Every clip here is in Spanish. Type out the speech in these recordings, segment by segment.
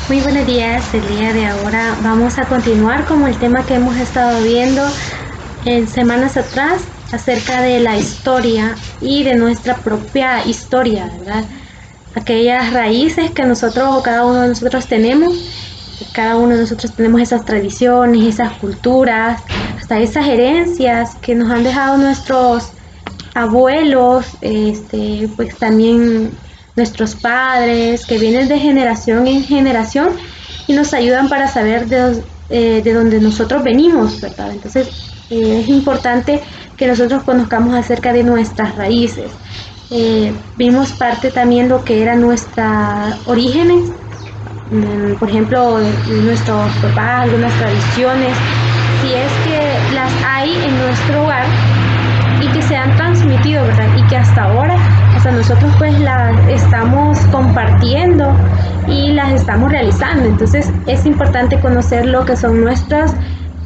Muy buenos días, el día de ahora vamos a continuar con el tema que hemos estado viendo en semanas atrás acerca de la historia y de nuestra propia historia, ¿verdad? Aquellas raíces que nosotros o cada uno de nosotros tenemos, cada uno de nosotros tenemos esas tradiciones, esas culturas, hasta esas herencias que nos han dejado nuestros abuelos, pues también nuestros padres, que vienen de generación en generación y nos ayudan para saber de dónde nosotros venimos, ¿verdad? Entonces es importante que nosotros conozcamos acerca de nuestras raíces. Vimos parte también lo que eran nuestros orígenes, por ejemplo, de nuestros papás, algunas tradiciones, si es que las hay en nuestro hogar y que se han transmitido, ¿verdad? Y que hasta ahora, hasta nosotros pues las estamos compartiendo y las estamos realizando. Entonces es importante conocer lo que son nuestras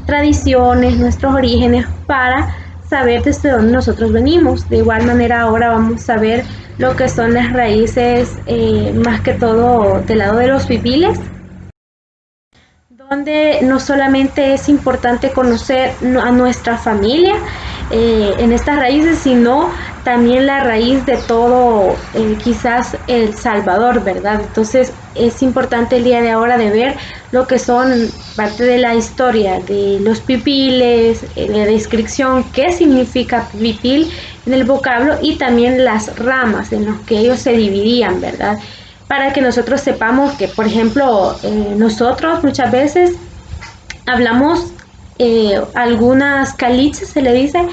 tradiciones, nuestros orígenes para saber desde dónde nosotros venimos. De igual manera ahora vamos a ver lo que son las raíces, más que todo del lado de los pipiles, donde no solamente es importante conocer a nuestra familia en estas raíces, sino también la raíz de todo, quizás El Salvador, ¿verdad? Entonces es importante el día de ahora de ver lo que son parte de la historia de los pipiles, la descripción, qué significa pipil en el vocablo y también las ramas en las que ellos se dividían, ¿verdad? Para que nosotros sepamos que, por ejemplo, nosotros muchas veces hablamos algunas caliches, se le dice,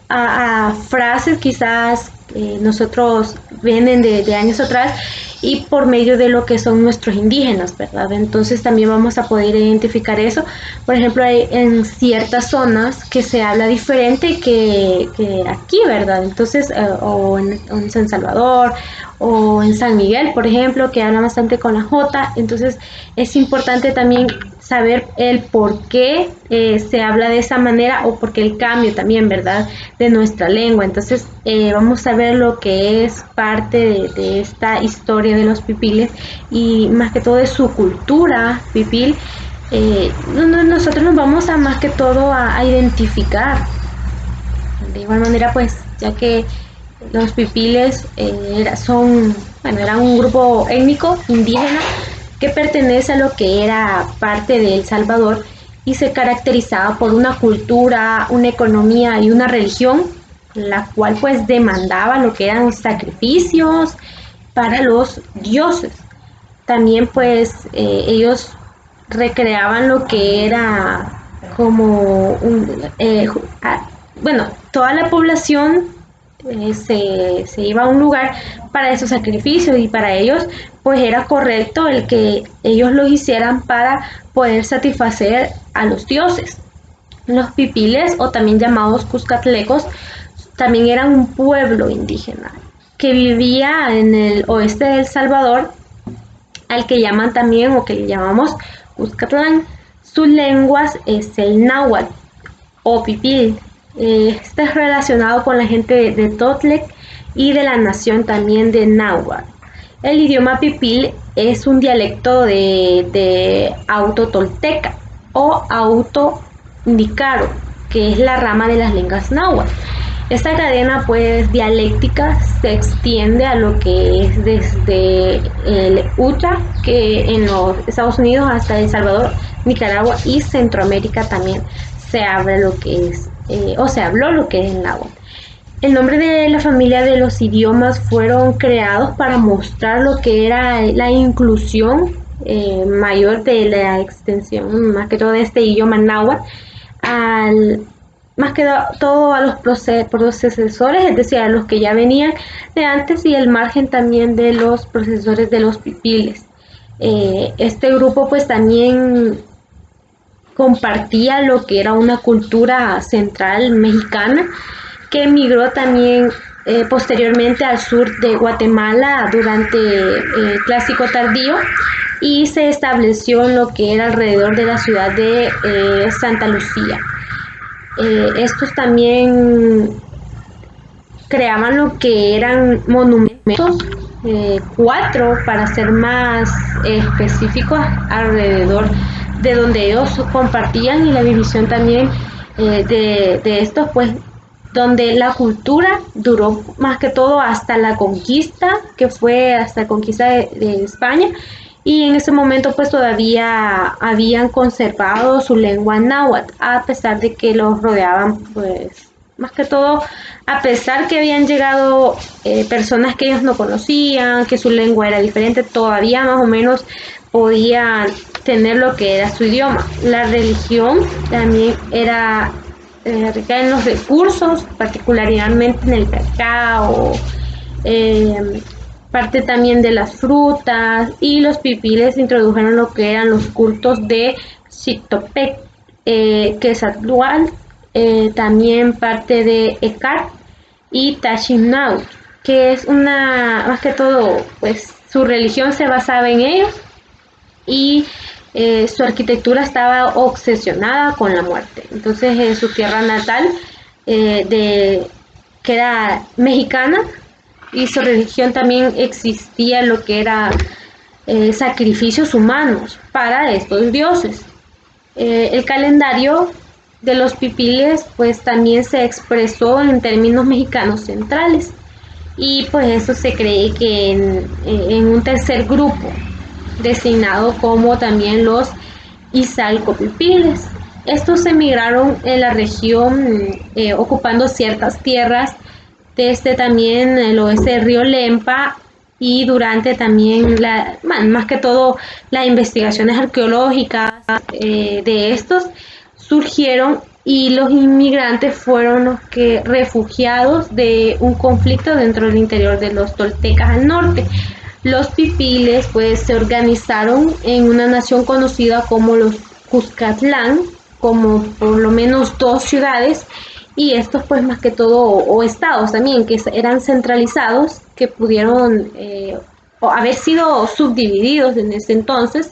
a frases quizás nosotros vienen de años atrás y por medio de lo que son nuestros indígenas, ¿verdad? Entonces también vamos a poder identificar eso. Por ejemplo, hay en ciertas zonas que se habla diferente que aquí, ¿verdad? Entonces, o en San Salvador o en San Miguel, por ejemplo, que habla bastante con la J. Entonces es importante también saber el por qué se habla de esa manera o por qué el cambio también, ¿verdad? De nuestra lengua. Entonces vamos a ver lo que es parte de esta historia de los pipiles y más que todo de su cultura pipil. Nosotros nos vamos a más que todo a identificar. De igual manera, pues, ya que los pipiles eran un grupo étnico indígena que pertenece a lo que era parte de El Salvador y se caracterizaba por una cultura, una economía y una religión, la cual pues demandaba lo que eran sacrificios para los dioses. También pues ellos recreaban lo que era como bueno, toda la población se iba a un lugar para esos sacrificios y para ellos pues era correcto el que ellos lo hicieran para poder satisfacer a los dioses. Los pipiles, o también llamados cuscatlecos, también eran un pueblo indígena que vivía en el oeste de El Salvador, al que llaman también o que le llamamos Cuscatlán. Sus lenguas es el náhuatl o pipil. Este es relacionado con la gente de Totlek y de la nación también de Náhuatl. El idioma pipil es un dialecto de autotolteca o autoindicaro, que es la rama de las lenguas náhuatl. Esta cadena pues dialéctica se extiende a lo que es desde el Utah, que en los Estados Unidos, hasta El Salvador, Nicaragua y Centroamérica también se habla lo que es, o se habló lo que es el náhuatl. El nombre de la familia de los idiomas fueron creados para mostrar lo que era la inclusión mayor de la extensión, más que todo de este idioma náhuatl, al, más que todo a los procesores, es decir, a los que ya venían de antes y el margen también de los procesores de los pipiles. Este grupo pues también compartía lo que era una cultura central mexicana que emigró también posteriormente al sur de Guatemala durante el Clásico Tardío y se estableció en lo que era alrededor de la ciudad de Santa Lucía. Estos también creaban lo que eran monumentos cuatro, para ser más específicos, alrededor de donde ellos compartían, y la división también de estos, pues donde la cultura duró más que todo hasta la conquista, que fue hasta la conquista de España, y en ese momento pues todavía habían conservado su lengua náhuatl, a pesar de que los rodeaban pues más que todo, a pesar que habían llegado personas que ellos no conocían, que su lengua era diferente, todavía más o menos podían tener lo que era su idioma. La religión también era rica en los recursos, particularmente en el cacao, parte también de las frutas, y los pipiles introdujeron lo que eran los cultos de Xictopec, Quetzalcóatl, también parte de Eckhart y Tachinau, que es una, más que todo, pues su religión se basaba en ellos, y su arquitectura estaba obsesionada con la muerte. Entonces, en su tierra natal, que era mexicana, y su religión también existía lo que era sacrificios humanos para estos dioses. El calendario de los pipiles pues también se expresó en términos mexicanos centrales, y pues eso se cree que en un tercer grupo designado como también los Izalcopipiles. Estos emigraron en la región ocupando ciertas tierras desde también el oeste del río Lempa, y durante también más que todo las investigaciones arqueológicas de estos surgieron, y los inmigrantes fueron los que refugiados de un conflicto dentro del interior de los toltecas al norte. Los pipiles pues se organizaron en una nación conocida como los Cuscatlán, como por lo menos dos ciudades, y estos pues más que todo, o estados también, que eran centralizados, que pudieron haber sido subdivididos en ese entonces,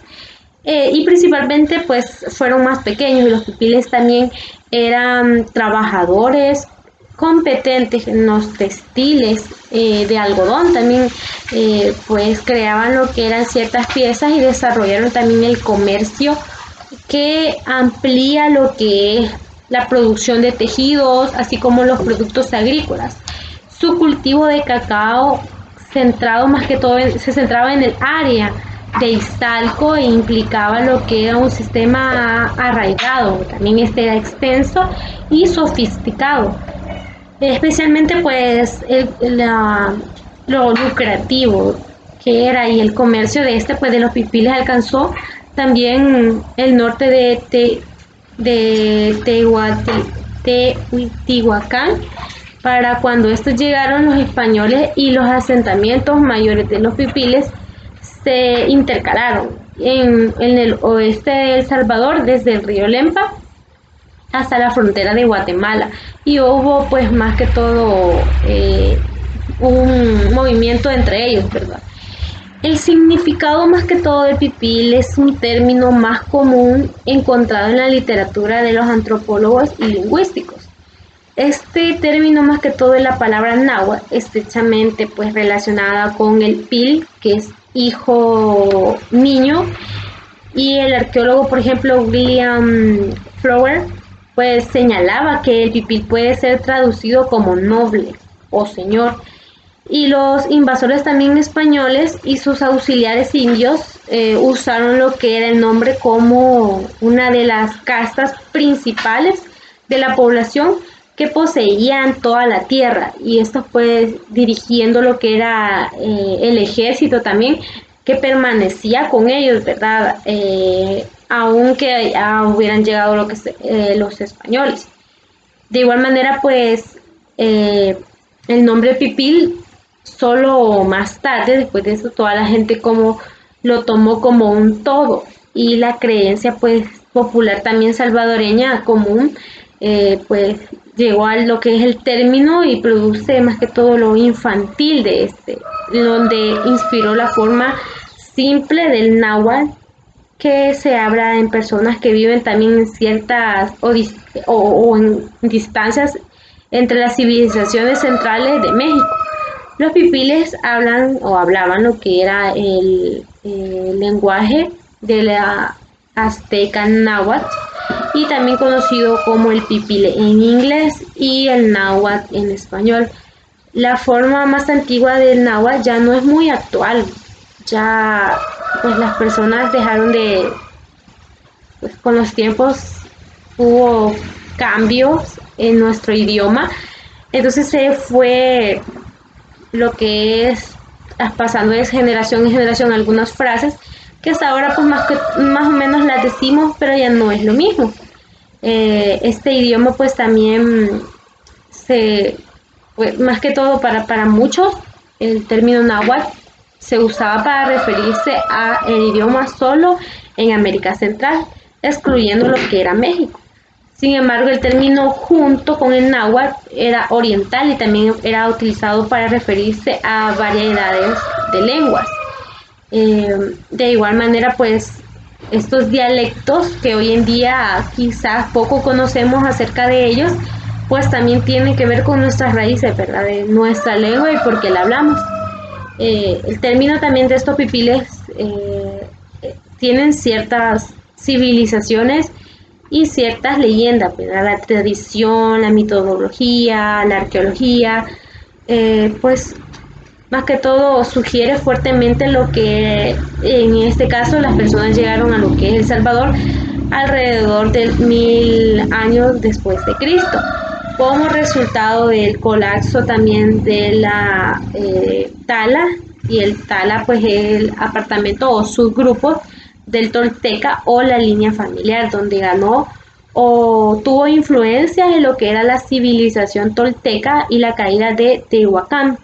y principalmente pues fueron más pequeños, y los pipiles también eran trabajadores competentes en los textiles de algodón. También pues creaban lo que eran ciertas piezas, y desarrollaron también el comercio, que amplía lo que es la producción de tejidos, así como los productos agrícolas. Su cultivo de cacao, centrado más que todo se centraba en el área de Iztalco, e implicaba lo que era un sistema arraigado. También este era extenso y sofisticado, especialmente pues lo lucrativo que era, y el comercio de pues de los pipiles alcanzó también el norte de Teotihuacán, para cuando estos llegaron los españoles, y los asentamientos mayores de los pipiles se intercalaron en el oeste de El Salvador, desde el río Lempa hasta la frontera de Guatemala, y hubo pues más que todo un movimiento entre ellos, ¿verdad? El significado más que todo de pipil es un término más común encontrado en la literatura de los antropólogos y lingüísticos. Este término más que todo es la palabra náhuatl, estrechamente pues relacionada con el pil, que es hijo, niño, y el arqueólogo, por ejemplo, William Flower, pues señalaba que el pipil puede ser traducido como noble o señor, y los invasores también españoles y sus auxiliares indios usaron lo que era el nombre como una de las castas principales de la población, que poseían toda la tierra, y esto pues dirigiendo lo que era el ejército también, que permanecía con ellos, ¿verdad? Aunque hubieran llegado los españoles. De igual manera pues el nombre pipil solo más tarde, después de eso, toda la gente como lo tomó como un todo, y la creencia pues popular también salvadoreña común pues llegó a lo que es el término, y produce más que todo lo infantil de donde inspiró la forma simple del náhuatl, que se habla en personas que viven también en ciertas o en distancias entre las civilizaciones centrales de México. Los pipiles hablan o hablaban lo que era el lenguaje de la azteca náhuatl y también conocido como el pipile en inglés y el náhuatl en español. La forma más antigua del náhuatl ya no es muy actual, ya pues las personas dejaron de, pues con los tiempos hubo cambios en nuestro idioma, entonces se fue lo que es pasando de generación en generación algunas frases que hasta ahora pues más o menos las decimos, pero ya no es lo mismo. Este idioma pues también se, pues, más que todo para muchos, el término náhuatl se usaba para referirse a el idioma solo en América Central, excluyendo lo que era México. Sin embargo, el término junto con el náhuatl era oriental y también era utilizado para referirse a variedades de lenguas. De igual manera, pues estos dialectos que hoy en día quizás poco conocemos acerca de ellos, pues también tienen que ver con nuestras raíces, ¿verdad? De nuestra lengua y por qué la hablamos. El término también de estos pipiles tienen ciertas civilizaciones y ciertas leyendas, ¿verdad? La tradición, la mitología, la arqueología, pues más que todo sugiere fuertemente lo que en este caso las personas llegaron a lo que es El Salvador alrededor de 1000 años después de Cristo, como resultado del colapso también de la tala, y el tala pues es el apartamento o subgrupo del Tolteca o la línea familiar, donde ganó o tuvo influencia en lo que era la civilización tolteca y la caída de Tehuacán.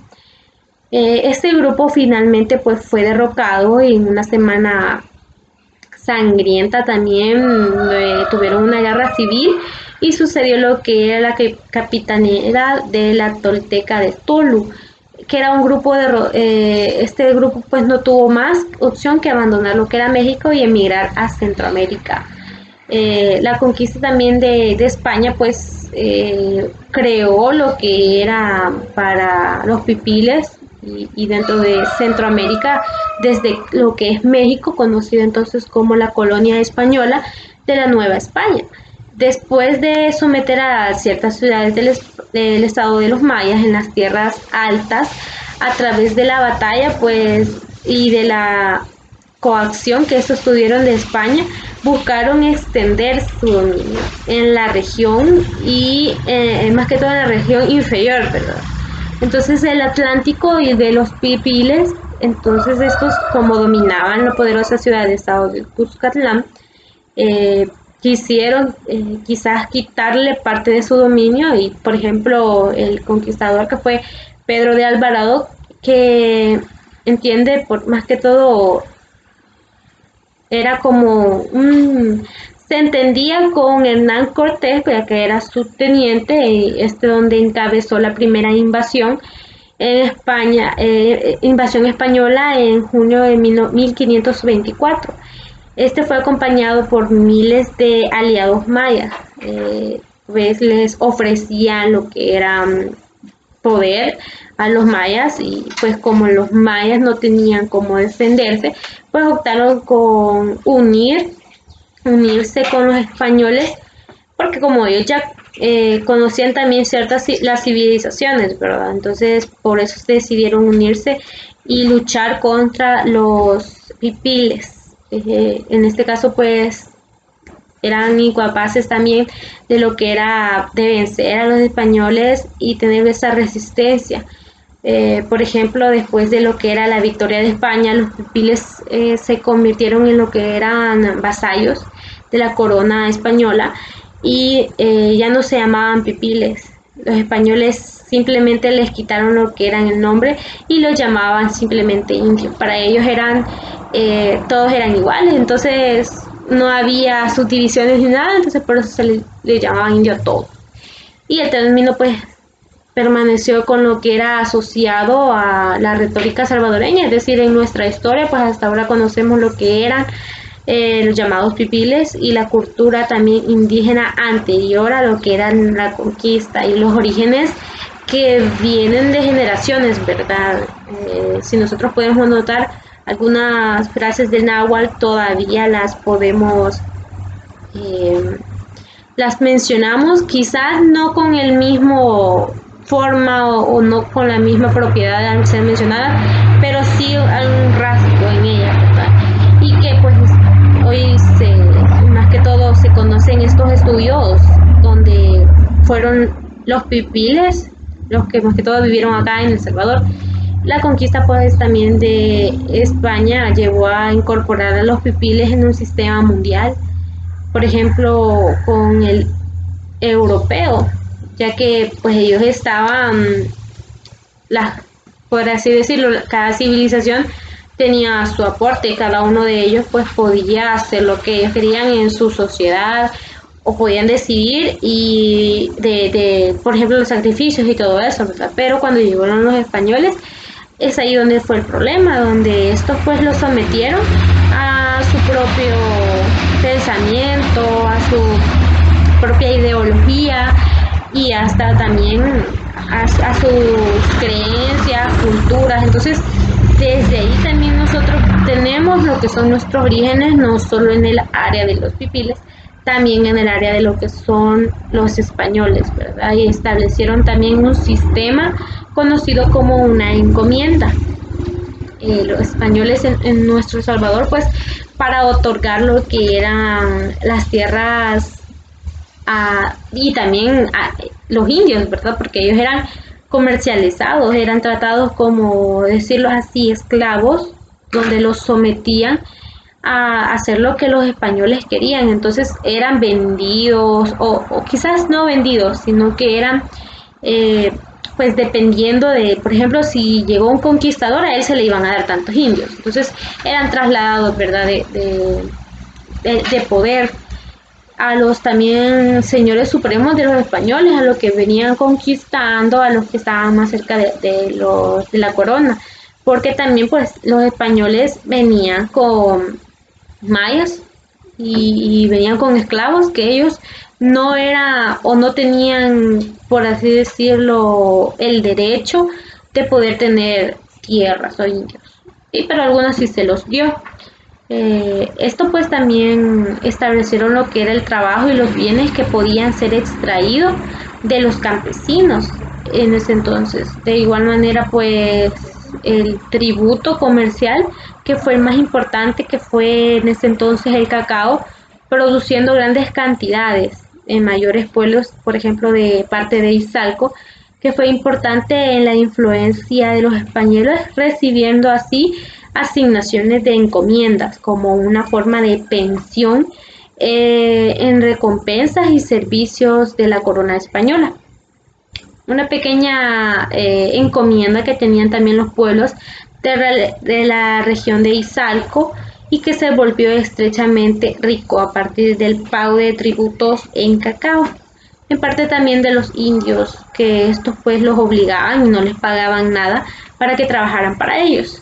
Este grupo finalmente pues fue derrocado en una semana sangrienta también, tuvieron una guerra civil y sucedió lo que era la capitanera de la Tolteca de Tolu, que era un grupo este grupo pues no tuvo más opción que abandonar lo que era México y emigrar a Centroamérica. La conquista también de España pues creó lo que era para los pipiles y dentro de Centroamérica, desde lo que es México, conocido entonces como la colonia española de la Nueva España. Después de someter a ciertas ciudades del estado de los mayas en las tierras altas, a través de la batalla pues y de la coacción que estos tuvieron de España, buscaron extender su dominio en la región y más que todo en la región inferior, ¿verdad? Entonces el Atlántico y de los pipiles, entonces estos como dominaban la poderosa ciudad de estado de Cuscatlán, quisieron quizás quitarle parte de su dominio y por ejemplo el conquistador que fue Pedro de Alvarado, que entiende por más que todo era como se entendía con Hernán Cortés, que era subteniente, y donde encabezó la primera invasión en España, invasión española en junio de 1524. Este fue acompañado por miles de aliados mayas, pues les ofrecían lo que era poder a los mayas y pues como los mayas no tenían cómo defenderse, pues optaron con unirse con los españoles, porque como ellos ya conocían también ciertas las civilizaciones, ¿verdad? Entonces por eso decidieron unirse y luchar contra los pipiles. En este caso pues eran incapaces también de lo que era de vencer a los españoles y tener esa resistencia. Por ejemplo, después de lo que era la victoria de España, los pipiles se convirtieron en lo que eran vasallos de la corona española y ya no se llamaban pipiles. Los españoles simplemente les quitaron lo que eran el nombre y los llamaban simplemente indios. Para ellos todos eran iguales, entonces no había subdivisiones ni nada, entonces por eso le llamaban indio a todo. Y el término pues permaneció con lo que era asociado a la retórica salvadoreña, es decir, en nuestra historia pues hasta ahora conocemos lo que eran los llamados pipiles y la cultura también indígena anterior a lo que era la conquista y los orígenes que vienen de generaciones, ¿verdad? Si nosotros podemos notar algunas frases del náhuatl, todavía eh, las mencionamos, quizás no con el mismo forma o no con la misma propiedad al ser mencionada, pero sí hay un rasgo en ella, ¿verdad? Y que pues hoy más que todo se conocen estos estudios donde fueron los pipiles los que más que todo vivieron acá en El Salvador. La conquista pues también de España llevó a incorporar a los pipiles en un sistema mundial, por ejemplo con el europeo, ya que pues ellos estaban, las, por así decirlo, cada civilización tenía su aporte, cada uno de ellos pues podía hacer lo que ellos querían en su sociedad o podían decidir y por ejemplo los sacrificios y todo eso, ¿verdad? Pero cuando llegaron los españoles es ahí donde fue el problema, donde estos pues los sometieron a su propio pensamiento, a su propia ideología y hasta también a sus creencias, culturas. Entonces, desde ahí también nosotros tenemos lo que son nuestros orígenes, no solo en el área de los pipiles, también en el área de lo que son los españoles, ¿verdad? Y establecieron también un sistema conocido como una encomienda. Los españoles en nuestro Salvador, pues para otorgar lo que eran las tierras y también los indios, ¿verdad? Porque ellos eran comercializados, eran tratados como, decirlo así, esclavos, donde los sometían a hacer lo que los españoles querían. Entonces eran vendidos, o quizás no vendidos, sino que eran, eh, pues dependiendo de, por ejemplo, si llegó un conquistador, a él se le iban a dar tantos indios. Entonces eran trasladados, ¿verdad? De poder a los también señores supremos de los españoles, a los que venían conquistando, a los que estaban más cerca de la corona, porque también pues los españoles venían con mayas y venían con esclavos que ellos no era o no tenían, por así decirlo, el derecho de poder tener tierras o indios. Sí, pero algunos sí se los dio. Esto pues también establecieron lo que era el trabajo y los bienes que podían ser extraídos de los campesinos en ese entonces. De igual manera pues el tributo comercial que fue el más importante, que fue en ese entonces el cacao, produciendo grandes cantidades en mayores pueblos, por ejemplo de parte de Izalco, que fue importante en la influencia de los españoles, recibiendo así asignaciones de encomiendas como una forma de pensión en recompensas y servicios de la corona española. Una pequeña encomienda que tenían también los pueblos de la región de Izalco y que se volvió estrechamente rico a partir del pago de tributos en cacao. En parte también de los indios, que estos pues los obligaban y no les pagaban nada para que trabajaran para ellos.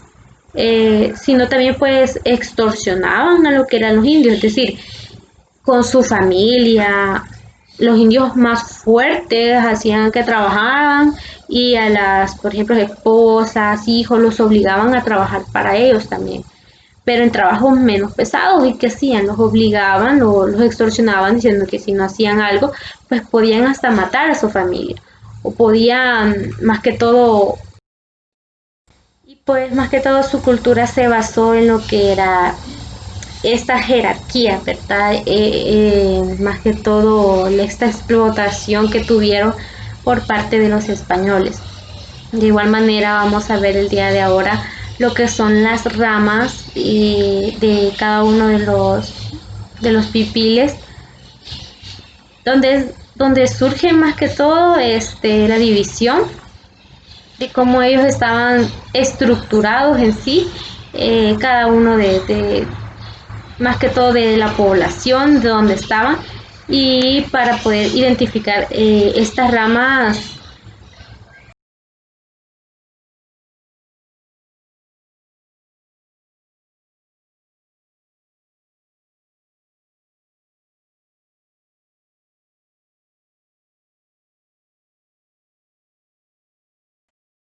Sino también pues extorsionaban a lo que eran los indios, es decir, con su familia, los indios más fuertes hacían que trabajaban y a las, por ejemplo, esposas, hijos, los obligaban a trabajar para ellos también, pero en trabajos menos pesados. ¿Y qué hacían? Los obligaban o los extorsionaban diciendo que si no hacían algo, pues podían hasta matar a su familia o podían, más que todo, y pues más que todo su cultura se basó en lo que era esta jerarquía, ¿verdad? Más que todo esta explotación que tuvieron por parte de los españoles. De igual manera vamos a ver el día de ahora lo que son las ramas de cada uno de los pipiles, donde surge más que todo la división de cómo ellos estaban estructurados en sí, cada uno más que todo de la población de donde estaban y para poder identificar estas ramas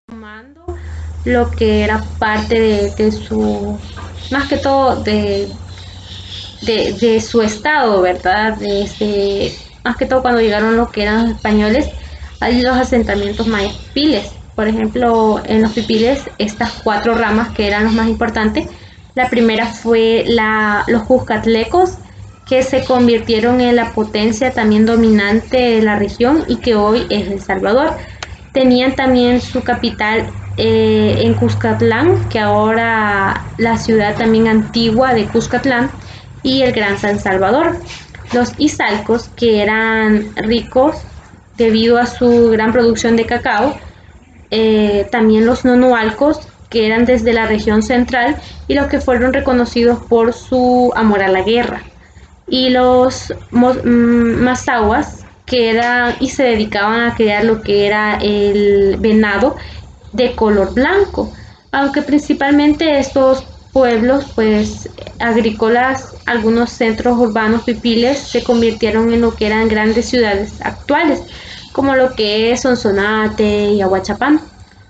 tomando lo que era parte de su, más que todo de su estado, ¿verdad? Más que todo cuando llegaron lo que eran los españoles, hay los asentamientos mayas pipiles. Por ejemplo, en los pipiles, estas cuatro ramas que eran los más importantes, la primera fue los cuscatlecos, que se convirtieron en la potencia también dominante de la región y que hoy es El Salvador. Tenían también su capital en Cuscatlán, que ahora la ciudad también antigua de Cuscatlán, y el Gran San Salvador. Los izalcos, que eran ricos debido a su gran producción de cacao, también los nonualcos, que eran desde la región central y los que fueron reconocidos por su amor a la guerra, y los mazahuas, que eran y se dedicaban a criar lo que era el venado de color blanco, aunque principalmente estos pueblos pues agrícolas, algunos centros urbanos pipiles se convirtieron en lo que eran grandes ciudades actuales, como lo que es Sonsonate y Aguachapán.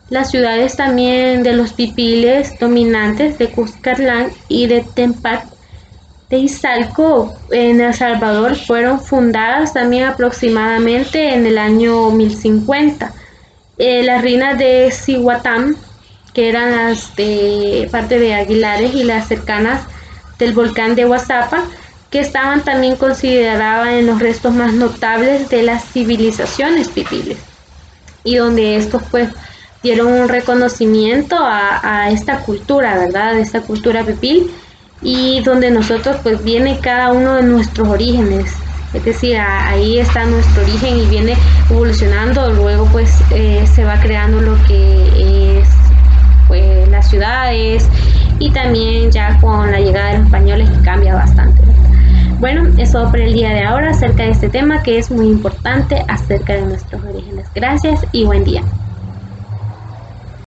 Las ciudades también de los pipiles dominantes de Cuscatlán y de Tempat de Izalco en El Salvador fueron fundadas también aproximadamente en el año 1050. Las ruinas de Cihuatán, que eran las de parte de Aguilares y las cercanas del volcán de Huazapa, que estaban también consideradas en los restos más notables de las civilizaciones pipiles, y donde estos pues dieron un reconocimiento a esta cultura, ¿verdad? De esta cultura pipil, y donde nosotros pues viene cada uno de nuestros orígenes, es decir, ahí está nuestro origen y viene evolucionando, luego pues se va creando lo que es pues las ciudades, y también ya con la llegada de los españoles que cambia bastante. Bueno, eso por el día de ahora acerca de este tema que es muy importante acerca de nuestros orígenes. Gracias y buen día.